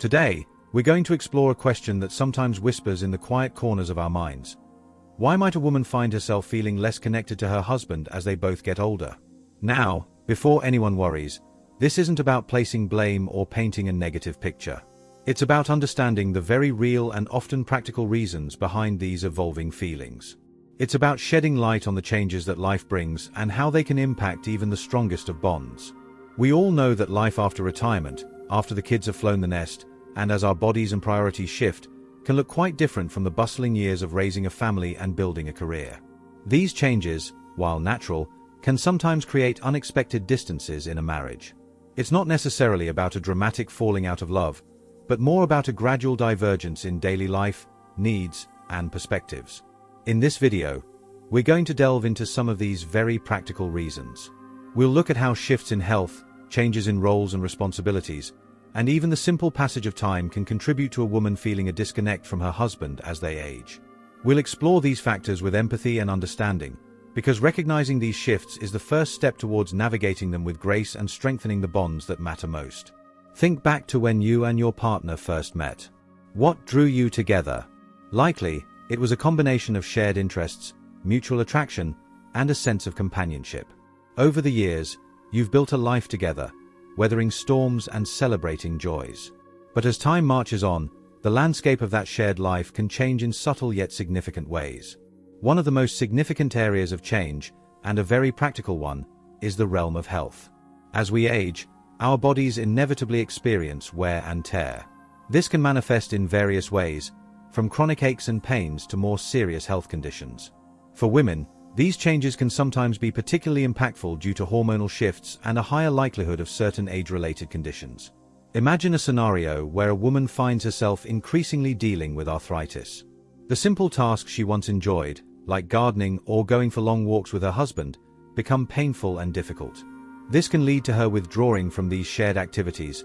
Today, we're going to explore a question that sometimes whispers in the quiet corners of our minds. Why might a woman find herself feeling less connected to her husband as they both get older? Now, before anyone worries, this isn't about placing blame or painting a negative picture. It's about understanding the very real and often practical reasons behind these evolving feelings. It's about shedding light on the changes that life brings and how they can impact even the strongest of bonds. We all know that life after retirement, after the kids have flown the nest, and as our bodies and priorities shift, can look quite different from the bustling years of raising a family and building a career. These changes, while natural, can sometimes create unexpected distances in a marriage. It's not necessarily about a dramatic falling out of love, but more about a gradual divergence in daily life, needs, and perspectives. In this video, we're going to delve into some of these very practical reasons. We'll look at how shifts in health, changes in roles and responsibilities, and even the simple passage of time can contribute to a woman feeling a disconnect from her husband as they age. We'll explore these factors with empathy and understanding, because recognizing these shifts is the first step towards navigating them with grace and strengthening the bonds that matter most. Think back to when you and your partner first met. What drew you together? Likely, it was a combination of shared interests, mutual attraction, and a sense of companionship. Over the years, you've built a life together, weathering storms and celebrating joys. But as time marches on, the landscape of that shared life can change in subtle yet significant ways. One of the most significant areas of change, and a very practical one, is the realm of health. As we age, our bodies inevitably experience wear and tear. This can manifest in various ways, from chronic aches and pains to more serious health conditions. For women, these changes can sometimes be particularly impactful due to hormonal shifts and a higher likelihood of certain age-related conditions. Imagine a scenario where a woman finds herself increasingly dealing with arthritis. The simple tasks she once enjoyed, like gardening or going for long walks with her husband, become painful and difficult. This can lead to her withdrawing from these shared activities,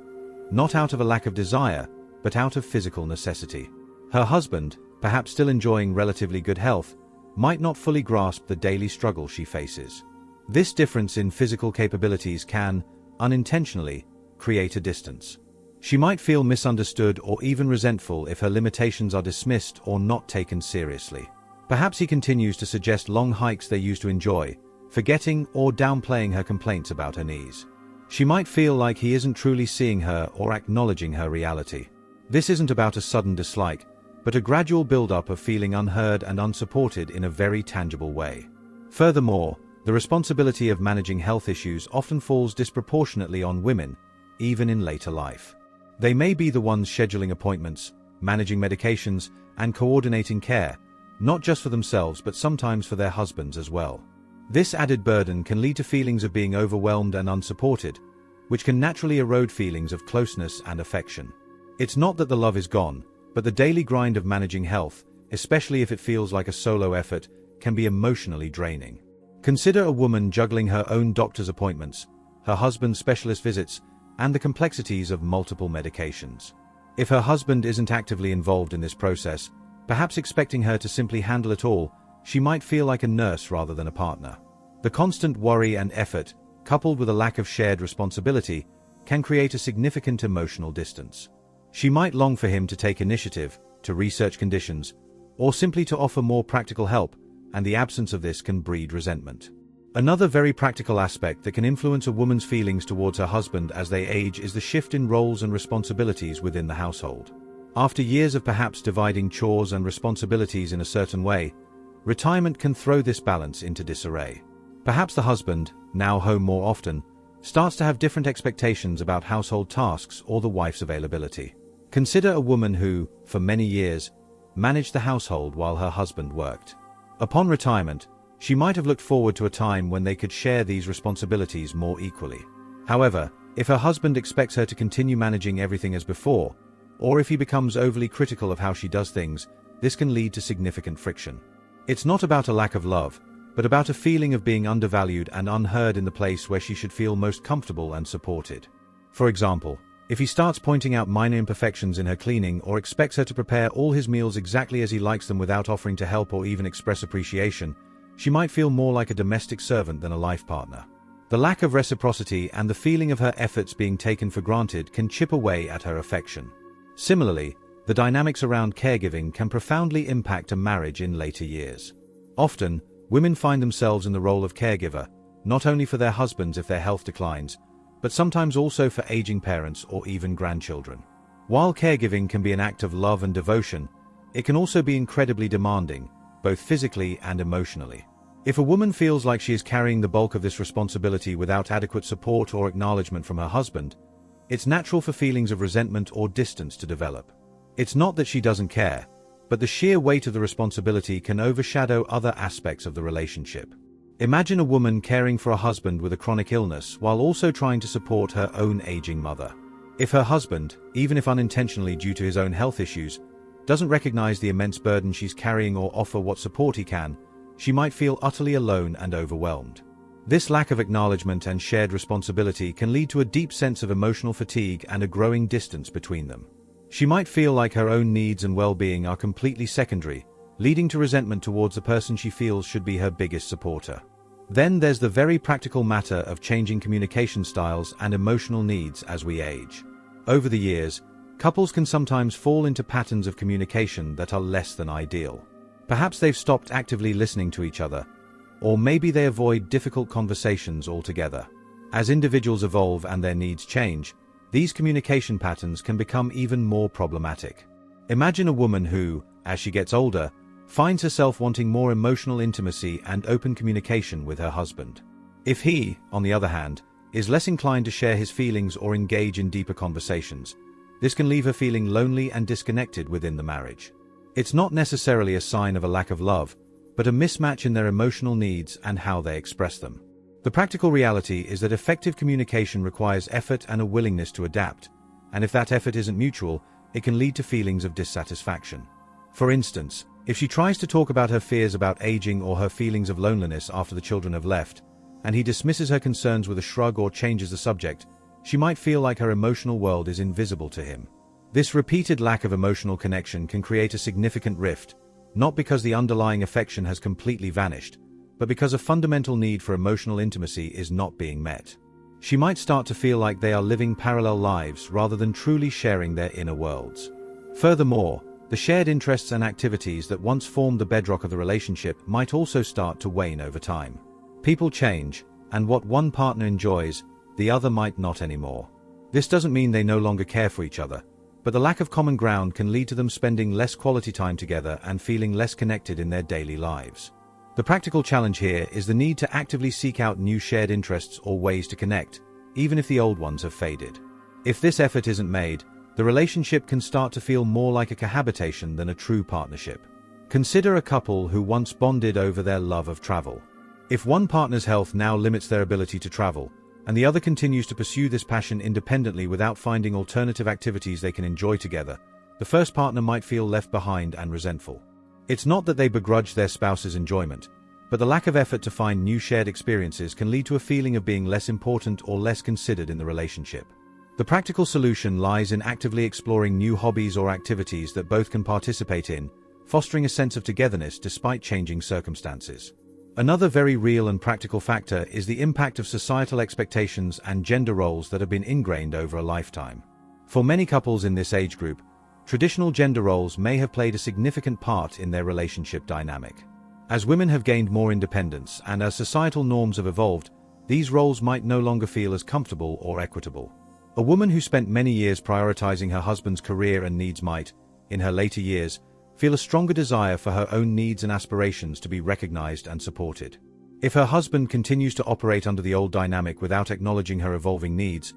not out of a lack of desire, but out of physical necessity. Her husband, perhaps still enjoying relatively good health, might not fully grasp the daily struggle she faces. This difference in physical capabilities can, unintentionally, create a distance. She might feel misunderstood or even resentful if her limitations are dismissed or not taken seriously. Perhaps he continues to suggest long hikes they used to enjoy, forgetting or downplaying her complaints about her knees. She might feel like he isn't truly seeing her or acknowledging her reality. This isn't about a sudden dislike, but a gradual build-up of feeling unheard and unsupported in a very tangible way. Furthermore, the responsibility of managing health issues often falls disproportionately on women, even in later life. They may be the ones scheduling appointments, managing medications, and coordinating care, not just for themselves but sometimes for their husbands as well. This added burden can lead to feelings of being overwhelmed and unsupported, which can naturally erode feelings of closeness and affection. It's not that the love is gone, but the daily grind of managing health, especially if it feels like a solo effort, can be emotionally draining. Consider a woman juggling her own doctor's appointments, her husband's specialist visits, and the complexities of multiple medications. If her husband isn't actively involved in this process, perhaps expecting her to simply handle it all, she might feel like a nurse rather than a partner. The constant worry and effort, coupled with a lack of shared responsibility, can create a significant emotional distance. She might long for him to take initiative, to research conditions, or simply to offer more practical help, and the absence of this can breed resentment. Another very practical aspect that can influence a woman's feelings towards her husband as they age is the shift in roles and responsibilities within the household. After years of perhaps dividing chores and responsibilities in a certain way, retirement can throw this balance into disarray. Perhaps the husband, now home more often, starts to have different expectations about household tasks or the wife's availability. Consider a woman who, for many years, managed the household while her husband worked. Upon retirement, she might have looked forward to a time when they could share these responsibilities more equally. However, if her husband expects her to continue managing everything as before, or if he becomes overly critical of how she does things, this can lead to significant friction. It's not about a lack of love, but about a feeling of being undervalued and unheard in the place where she should feel most comfortable and supported. For example, if he starts pointing out minor imperfections in her cleaning or expects her to prepare all his meals exactly as he likes them without offering to help or even express appreciation, she might feel more like a domestic servant than a life partner. The lack of reciprocity and the feeling of her efforts being taken for granted can chip away at her affection. Similarly, the dynamics around caregiving can profoundly impact a marriage in later years. Often, women find themselves in the role of caregiver, not only for their husbands if their health declines, but sometimes also for aging parents or even grandchildren. While caregiving can be an act of love and devotion, it can also be incredibly demanding, both physically and emotionally. If a woman feels like she is carrying the bulk of this responsibility without adequate support or acknowledgement from her husband, it's natural for feelings of resentment or distance to develop. It's not that she doesn't care, but the sheer weight of the responsibility can overshadow other aspects of the relationship. Imagine a woman caring for a husband with a chronic illness while also trying to support her own aging mother. If her husband, even if unintentionally due to his own health issues, doesn't recognize the immense burden she's carrying or offer what support he can, she might feel utterly alone and overwhelmed. This lack of acknowledgement and shared responsibility can lead to a deep sense of emotional fatigue and a growing distance between them. She might feel like her own needs and well-being are completely secondary, leading to resentment towards the person she feels should be her biggest supporter. Then there's the very practical matter of changing communication styles and emotional needs as we age. Over the years, couples can sometimes fall into patterns of communication that are less than ideal. Perhaps they've stopped actively listening to each other, or maybe they avoid difficult conversations altogether. As individuals evolve and their needs change, these communication patterns can become even more problematic. Imagine a woman who, as she gets older, finds herself wanting more emotional intimacy and open communication with her husband. If he, on the other hand, is less inclined to share his feelings or engage in deeper conversations, this can leave her feeling lonely and disconnected within the marriage. It's not necessarily a sign of a lack of love, but a mismatch in their emotional needs and how they express them. The practical reality is that effective communication requires effort and a willingness to adapt, and if that effort isn't mutual, it can lead to feelings of dissatisfaction. For instance, if she tries to talk about her fears about aging or her feelings of loneliness after the children have left, and he dismisses her concerns with a shrug or changes the subject, she might feel like her emotional world is invisible to him. This repeated lack of emotional connection can create a significant rift, not because the underlying affection has completely vanished, but because a fundamental need for emotional intimacy is not being met. She might start to feel like they are living parallel lives rather than truly sharing their inner worlds. Furthermore, the shared interests and activities that once formed the bedrock of the relationship might also start to wane over time. People change, and what one partner enjoys, the other might not anymore. This doesn't mean they no longer care for each other, but the lack of common ground can lead to them spending less quality time together and feeling less connected in their daily lives. The practical challenge here is the need to actively seek out new shared interests or ways to connect, even if the old ones have faded. If this effort isn't made, the relationship can start to feel more like a cohabitation than a true partnership. Consider a couple who once bonded over their love of travel. If one partner's health now limits their ability to travel, and the other continues to pursue this passion independently without finding alternative activities they can enjoy together, the first partner might feel left behind and resentful. It's not that they begrudge their spouse's enjoyment, but the lack of effort to find new shared experiences can lead to a feeling of being less important or less considered in the relationship. The practical solution lies in actively exploring new hobbies or activities that both can participate in, fostering a sense of togetherness despite changing circumstances. Another very real and practical factor is the impact of societal expectations and gender roles that have been ingrained over a lifetime. For many couples in this age group, traditional gender roles may have played a significant part in their relationship dynamic. As women have gained more independence and as societal norms have evolved, these roles might no longer feel as comfortable or equitable. A woman who spent many years prioritizing her husband's career and needs might, in her later years, feel a stronger desire for her own needs and aspirations to be recognized and supported. If her husband continues to operate under the old dynamic without acknowledging her evolving needs,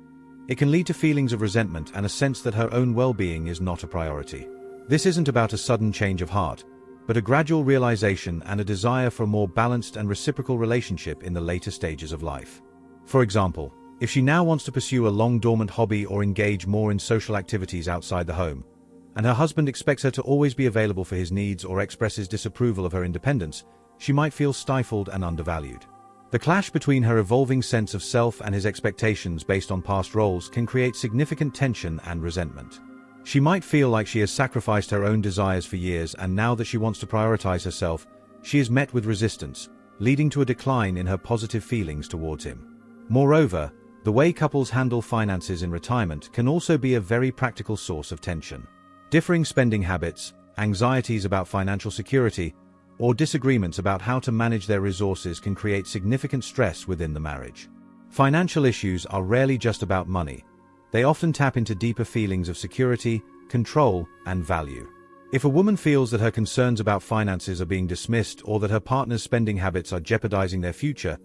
it can lead to feelings of resentment and a sense that her own well-being is not a priority. This isn't about a sudden change of heart, but a gradual realization and a desire for a more balanced and reciprocal relationship in the later stages of life. For example, if she now wants to pursue a long-dormant hobby or engage more in social activities outside the home, and her husband expects her to always be available for his needs or expresses disapproval of her independence, she might feel stifled and undervalued. The clash between her evolving sense of self and his expectations based on past roles can create significant tension and resentment. She might feel like she has sacrificed her own desires for years, and now that she wants to prioritize herself, she is met with resistance, leading to a decline in her positive feelings towards him. Moreover, the way couples handle finances in retirement can also be a very practical source of tension. Differing spending habits, anxieties about financial security, or disagreements about how to manage their resources can create significant stress within the marriage. Financial issues are rarely just about money. They often tap into deeper feelings of security, control, and value. If a woman feels that her concerns about finances are being dismissed or that her partner's spending habits are jeopardizing their future,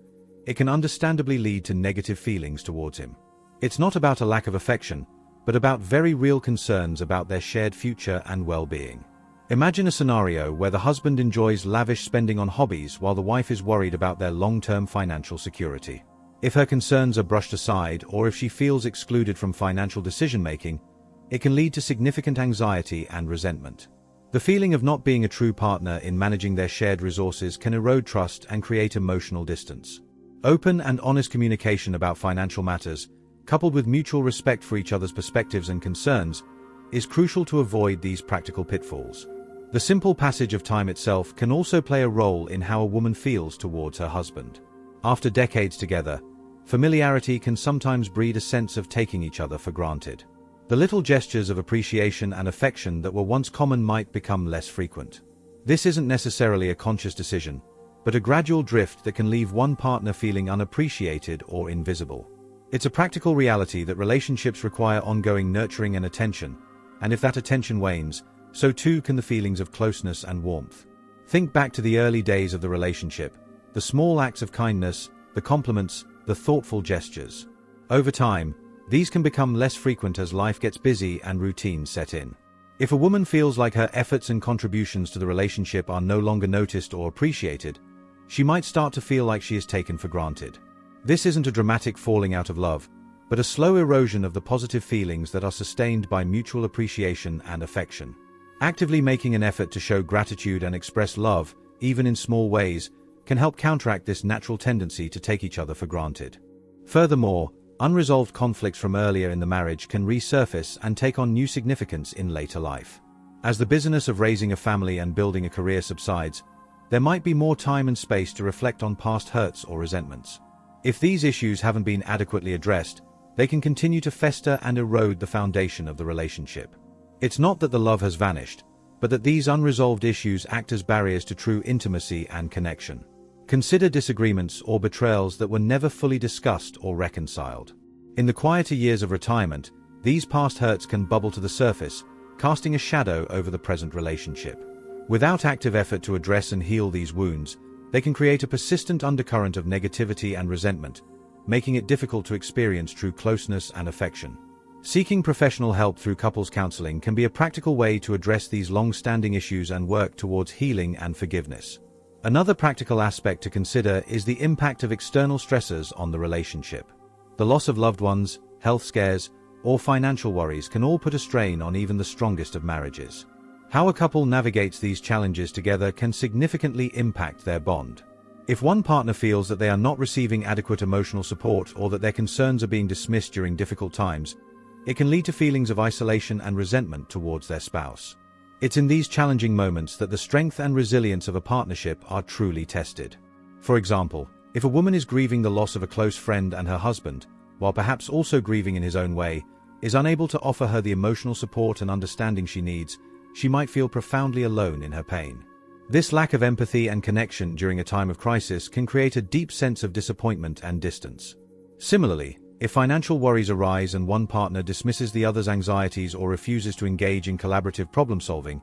it can understandably lead to negative feelings towards him. It's not about a lack of affection, but about very real concerns about their shared future and well-being. Imagine a scenario where the husband enjoys lavish spending on hobbies while the wife is worried about their long-term financial security. If her concerns are brushed aside or if she feels excluded from financial decision-making, it can lead to significant anxiety and resentment. The feeling of not being a true partner in managing their shared resources can erode trust and create emotional distance. Open and honest communication about financial matters, coupled with mutual respect for each other's perspectives and concerns, is crucial to avoid these practical pitfalls. The simple passage of time itself can also play a role in how a woman feels towards her husband. After decades together, familiarity can sometimes breed a sense of taking each other for granted. The little gestures of appreciation and affection that were once common might become less frequent. This isn't necessarily a conscious decision, but a gradual drift that can leave one partner feeling unappreciated or invisible. It's a practical reality that relationships require ongoing nurturing and attention, and if that attention wanes, so too can the feelings of closeness and warmth. Think back to the early days of the relationship, the small acts of kindness, the compliments, the thoughtful gestures. Over time, these can become less frequent as life gets busy and routines set in. If a woman feels like her efforts and contributions to the relationship are no longer noticed or appreciated, she might start to feel like she is taken for granted. This isn't a dramatic falling out of love, but a slow erosion of the positive feelings that are sustained by mutual appreciation and affection. Actively making an effort to show gratitude and express love, even in small ways, can help counteract this natural tendency to take each other for granted. Furthermore, unresolved conflicts from earlier in the marriage can resurface and take on new significance in later life. As the busyness of raising a family and building a career subsides, there might be more time and space to reflect on past hurts or resentments. If these issues haven't been adequately addressed, they can continue to fester and erode the foundation of the relationship. It's not that the love has vanished, but that these unresolved issues act as barriers to true intimacy and connection. Consider disagreements or betrayals that were never fully discussed or reconciled. In the quieter years of retirement, these past hurts can bubble to the surface, casting a shadow over the present relationship. Without active effort to address and heal these wounds, they can create a persistent undercurrent of negativity and resentment, making it difficult to experience true closeness and affection. Seeking professional help through couples counseling can be a practical way to address these long-standing issues and work towards healing and forgiveness. Another practical aspect to consider is the impact of external stressors on the relationship. The loss of loved ones, health scares, or financial worries can all put a strain on even the strongest of marriages. How a couple navigates these challenges together can significantly impact their bond. If one partner feels that they are not receiving adequate emotional support or that their concerns are being dismissed during difficult times, it can lead to feelings of isolation and resentment towards their spouse. It's in these challenging moments that the strength and resilience of a partnership are truly tested. For example, if a woman is grieving the loss of a close friend and her husband, while perhaps also grieving in his own way, is unable to offer her the emotional support and understanding she needs, she might feel profoundly alone in her pain. This lack of empathy and connection during a time of crisis can create a deep sense of disappointment and distance. Similarly, if financial worries arise and one partner dismisses the other's anxieties or refuses to engage in collaborative problem-solving,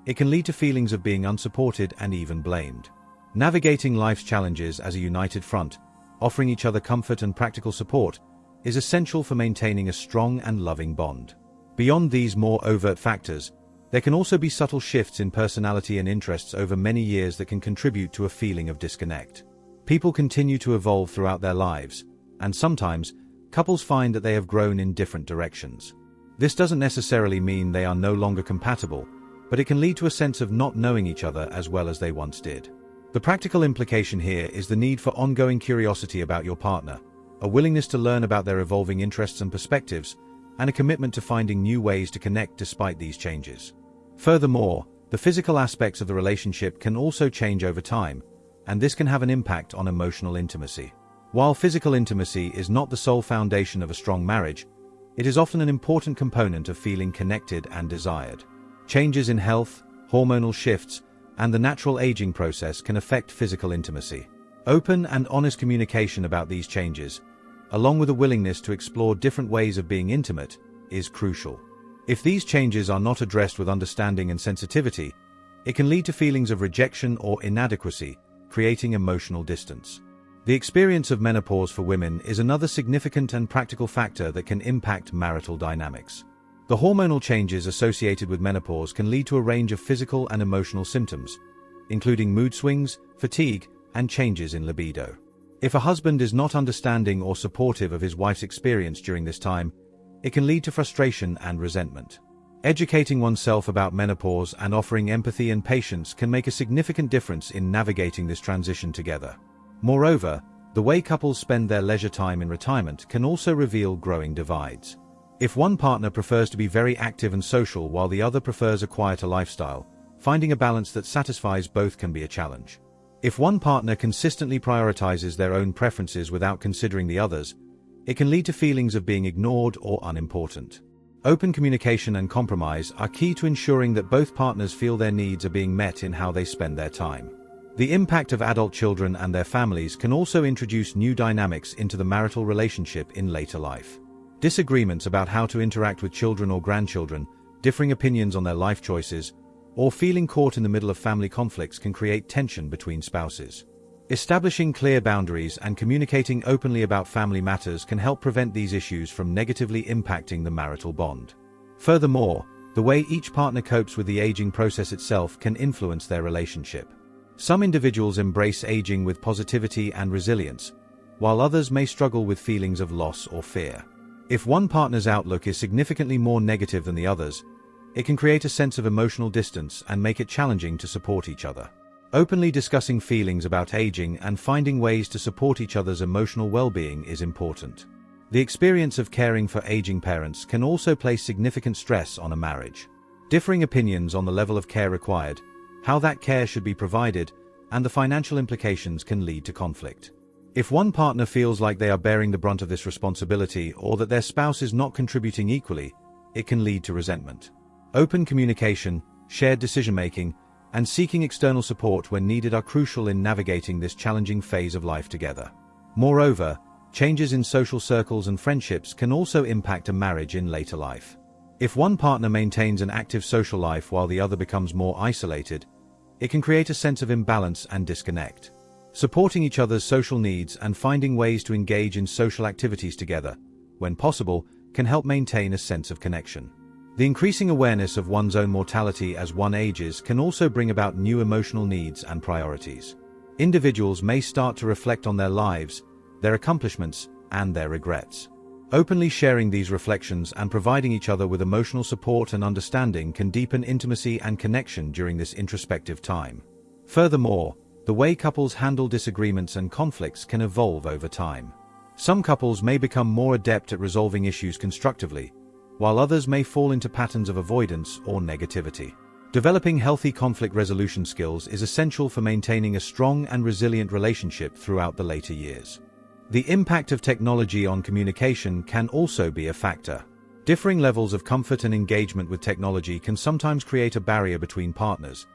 it can lead to feelings of being unsupported and even blamed. Navigating life's challenges as a united front, offering each other comfort and practical support, is essential for maintaining a strong and loving bond. Beyond these more overt factors, there can also be subtle shifts in personality and interests over many years that can contribute to a feeling of disconnect. People continue to evolve throughout their lives, and sometimes, couples find that they have grown in different directions. This doesn't necessarily mean they are no longer compatible, but it can lead to a sense of not knowing each other as well as they once did. The practical implication here is the need for ongoing curiosity about your partner, a willingness to learn about their evolving interests and perspectives, and a commitment to finding new ways to connect despite these changes. Furthermore, the physical aspects of the relationship can also change over time, and this can have an impact on emotional intimacy. While physical intimacy is not the sole foundation of a strong marriage, it is often an important component of feeling connected and desired. Changes in health, hormonal shifts, and the natural aging process can affect physical intimacy. Open and honest communication about these changes, along with a willingness to explore different ways of being intimate, is crucial. If these changes are not addressed with understanding and sensitivity, it can lead to feelings of rejection or inadequacy, creating emotional distance. The experience of menopause for women is another significant and practical factor that can impact marital dynamics. The hormonal changes associated with menopause can lead to a range of physical and emotional symptoms, including mood swings, fatigue, and changes in libido. If a husband is not understanding or supportive of his wife's experience during this time, it can lead to frustration and resentment. Educating oneself about menopause and offering empathy and patience can make a significant difference in navigating this transition together. Moreover, the way couples spend their leisure time in retirement can also reveal growing divides. If one partner prefers to be very active and social while the other prefers a quieter lifestyle, finding a balance that satisfies both can be a challenge. If one partner consistently prioritizes their own preferences without considering the others, it can lead to feelings of being ignored or unimportant. Open communication and compromise are key to ensuring that both partners feel their needs are being met in how they spend their time. The impact of adult children and their families can also introduce new dynamics into the marital relationship in later life. Disagreements about how to interact with children or grandchildren, differing opinions on their life choices, or feeling caught in the middle of family conflicts can create tension between spouses. Establishing clear boundaries and communicating openly about family matters can help prevent these issues from negatively impacting the marital bond. Furthermore, the way each partner copes with the aging process itself can influence their relationship. Some individuals embrace aging with positivity and resilience, while others may struggle with feelings of loss or fear. If one partner's outlook is significantly more negative than the others, it can create a sense of emotional distance and make it challenging to support each other. Openly discussing feelings about aging and finding ways to support each other's emotional well-being is important. The experience of caring for aging parents can also place significant stress on a marriage. Differing opinions on the level of care required, how that care should be provided, and the financial implications can lead to conflict. If one partner feels like they are bearing the brunt of this responsibility or that their spouse is not contributing equally, it can lead to resentment. Open communication, shared decision-making, and seeking external support when needed are crucial in navigating this challenging phase of life together. Moreover, changes in social circles and friendships can also impact a marriage in later life. If one partner maintains an active social life while the other becomes more isolated, it can create a sense of imbalance and disconnect. Supporting each other's social needs and finding ways to engage in social activities together, when possible, can help maintain a sense of connection. The increasing awareness of one's own mortality as one ages can also bring about new emotional needs and priorities. Individuals may start to reflect on their lives, their accomplishments, and their regrets. Openly sharing these reflections and providing each other with emotional support and understanding can deepen intimacy and connection during this introspective time. Furthermore, the way couples handle disagreements and conflicts can evolve over time. Some couples may become more adept at resolving issues constructively, while others may fall into patterns of avoidance or negativity. Developing healthy conflict resolution skills is essential for maintaining a strong and resilient relationship throughout the later years. The impact of technology on communication can also be a factor. Differing levels of comfort and engagement with technology can sometimes create a barrier between partners,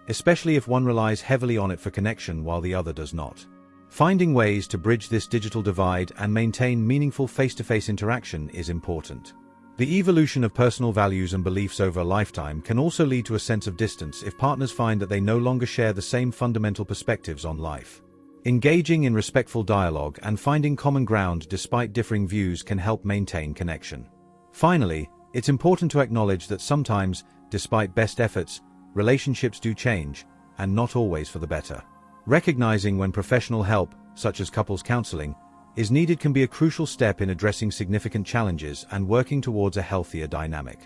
especially if one relies heavily on it for connection while the other does not. Finding ways to bridge this digital divide and maintain meaningful face-to-face interaction is important. The evolution of personal values and beliefs over a lifetime can also lead to a sense of distance if partners find that they no longer share the same fundamental perspectives on life. Engaging in respectful dialogue and finding common ground despite differing views can help maintain connection. Finally, it's important to acknowledge that sometimes, despite best efforts, relationships do change, and not always for the better. Recognizing when professional help, such as couples counseling, is needed can be a crucial step in addressing significant challenges and working towards a healthier dynamic.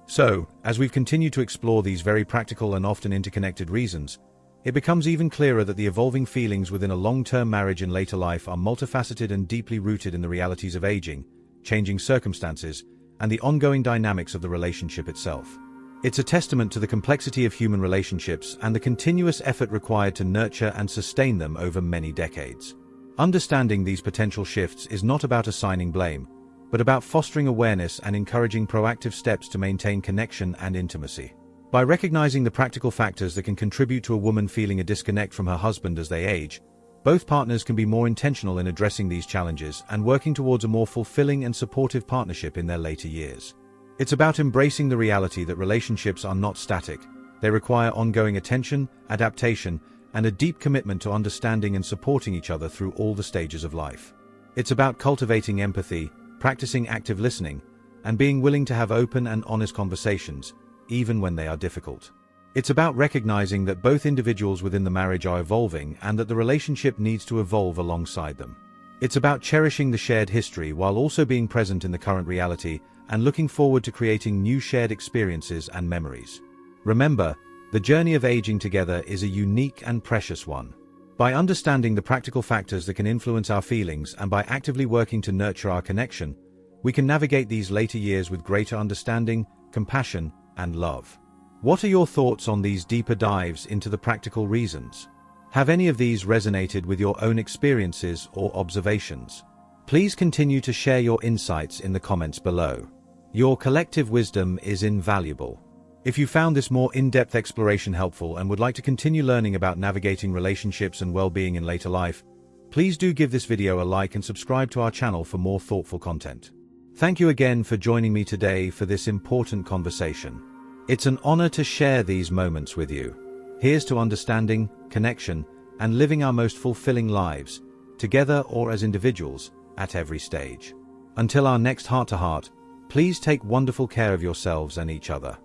So, as we've continued to explore these very practical and often interconnected reasons, it becomes even clearer that the evolving feelings within a long-term marriage in later life are multifaceted and deeply rooted in the realities of aging, changing circumstances, and the ongoing dynamics of the relationship itself. It's a testament to the complexity of human relationships and the continuous effort required to nurture and sustain them over many decades. Understanding these potential shifts is not about assigning blame, but about fostering awareness and encouraging proactive steps to maintain connection and intimacy. By recognizing the practical factors that can contribute to a woman feeling a disconnect from her husband as they age, both partners can be more intentional in addressing these challenges and working towards a more fulfilling and supportive partnership in their later years. It's about embracing the reality that relationships are not static. They require ongoing attention, adaptation, and a deep commitment to understanding and supporting each other through all the stages of life. It's about cultivating empathy, practicing active listening, and being willing to have open and honest conversations, even when they are difficult. It's about recognizing that both individuals within the marriage are evolving and that the relationship needs to evolve alongside them. It's about cherishing the shared history while also being present in the current reality and looking forward to creating new shared experiences and memories. Remember, the journey of aging together is a unique and precious one. By understanding the practical factors that can influence our feelings and by actively working to nurture our connection, we can navigate these later years with greater understanding, compassion, and love. What are your thoughts on these deeper dives into the practical reasons? Have any of these resonated with your own experiences or observations? Please continue to share your insights in the comments below. Your collective wisdom is invaluable. If you found this more in-depth exploration helpful and would like to continue learning about navigating relationships and well-being in later life, please do give this video a like and subscribe to our channel for more thoughtful content. Thank you again for joining me today for this important conversation. It's an honor to share these moments with you. Here's to understanding, connection, and living our most fulfilling lives, together or as individuals, at every stage. Until our next heart-to-heart, please take wonderful care of yourselves and each other.